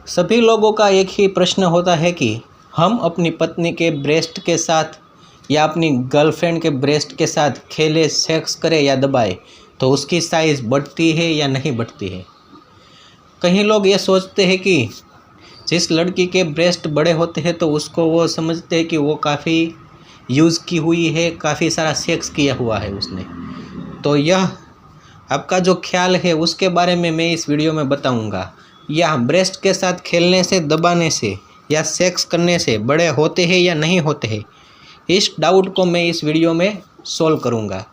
सभी लोगों का एक ही प्रश्न होता है कि हम अपनी पत्नी के ब्रेस्ट के साथ या अपनी गर्लफ्रेंड के ब्रेस्ट के साथ खेले, सेक्स करें या दबाएं तो उसकी साइज़ बढ़ती है या नहीं बढ़ती है। कई लोग ये सोचते हैं कि जिस लड़की के ब्रेस्ट बड़े होते हैं तो उसको वो समझते हैं कि वो काफ़ी यूज़ की हुई है, काफ़ी सारा सेक्स किया हुआ है उसने। तो यह आपका जो ख्याल है उसके बारे में मैं इस वीडियो में बताऊंगा। या ब्रेस्ट के साथ खेलने से, दबाने से या सेक्स करने से बड़े होते हैं या नहीं होते हैं, इस डाउट को मैं इस वीडियो में सॉल्व करूंगा।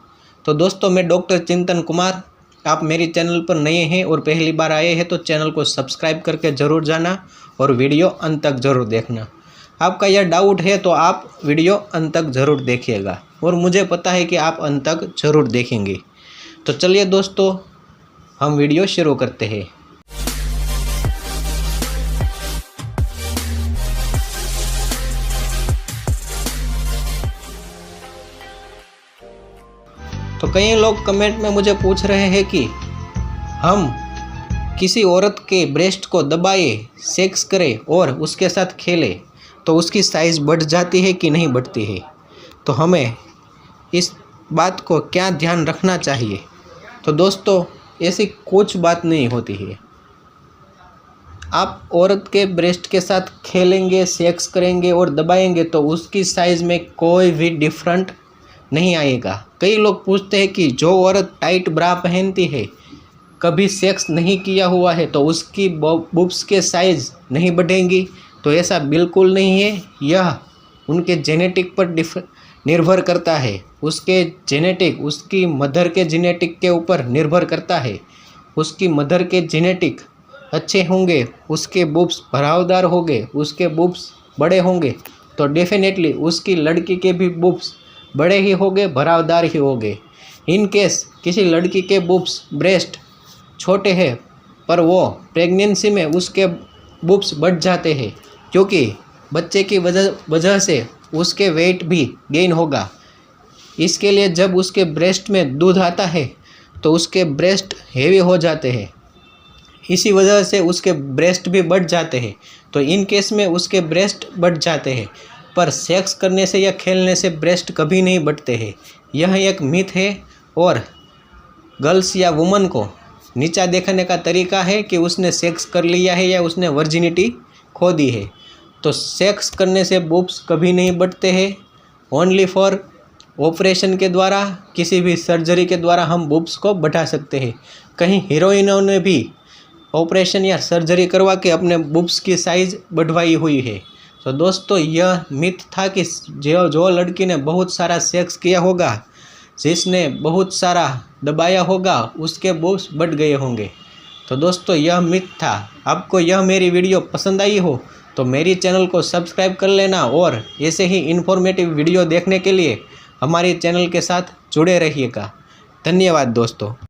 तो दोस्तों, मैं डॉक्टर चिंतन कुमार। आप मेरी चैनल पर नए हैं और पहली बार आए हैं तो चैनल को सब्सक्राइब करके ज़रूर जाना और वीडियो अंत तक ज़रूर देखना। आपका यह डाउट है तो आप वीडियो अंत तक ज़रूर देखिएगा और मुझे पता है कि आप अंत तक ज़रूर देखेंगे। तो चलिए दोस्तों, हम वीडियो शुरू करते हैं। तो कई लोग कमेंट में मुझे पूछ रहे हैं कि हम किसी औरत के ब्रेस्ट को दबाएं, सेक्स करें और उसके साथ खेलें तो उसकी साइज़ बढ़ जाती है कि नहीं बढ़ती है। तो हमें इस बात को क्या ध्यान रखना चाहिए। तो दोस्तों, ऐसी कुछ बात नहीं होती है। आप औरत के ब्रेस्ट के साथ खेलेंगे, सेक्स करेंगे और दबाएंगे तो उसकी साइज़ में कोई भी डिफरेंट नहीं आएगा। कई लोग पूछते हैं कि जो औरत टाइट ब्रा पहनती है, कभी सेक्स नहीं किया हुआ है तो उसकी बुब्स के साइज़ नहीं बढ़ेंगी। तो ऐसा बिल्कुल नहीं है। यह उनके जेनेटिक पर निर्भर करता है। उसके जेनेटिक, उसकी मदर के जेनेटिक के ऊपर निर्भर करता है। उसकी मदर के जेनेटिक अच्छे होंगे, उसके बुब्स भरावदार होंगे, उसके बुब्स बड़े होंगे तो डेफिनेटली उसकी लड़की के भी बुब्स बड़े ही होंगे, भरावदार ही होंगे। इन केस किसी लड़की के बुब्स, ब्रेस्ट छोटे हैं पर वो प्रेगनेंसी में उसके बुब्स बढ़ जाते हैं क्योंकि बच्चे की वजह से उसके वेट भी गेन होगा। इसके लिए जब उसके ब्रेस्ट में दूध आता है तो उसके ब्रेस्ट हेवी हो जाते हैं, इसी वजह से उसके ब्रेस्ट भी बढ़ जाते हैं। तो इन केस में उसके ब्रेस्ट बढ़ जाते हैं, पर सेक्स करने से या खेलने से ब्रेस्ट कभी नहीं बढ़ते हैं। यह एक मिथ है और गर्ल्स या वुमन को नीचा देखने का तरीका है कि उसने सेक्स कर लिया है या उसने वर्जिनिटी खो दी है। तो सेक्स करने से बुब्स कभी नहीं बढ़ते हैं। ओनली फॉर ऑपरेशन के द्वारा, किसी भी सर्जरी के द्वारा हम बुब्स को बढ़ा सकते हैं। कहीं हीरोइनों ने भी ऑपरेशन या सर्जरी करवा के अपने बुब्स की साइज़ बढ़वाई हुई है। तो दोस्तों, यह मिथ था कि जो लड़की ने बहुत सारा सेक्स किया होगा, जिसने बहुत सारा दबाया होगा, उसके बुब्स बढ़ गए होंगे। तो दोस्तों, यह मिथ था। आपको यह मेरी वीडियो पसंद आई हो तो मेरी चैनल को सब्सक्राइब कर लेना और ऐसे ही इन्फॉर्मेटिव वीडियो देखने के लिए हमारे चैनल के साथ जुड़े रहिएगा। धन्यवाद दोस्तों।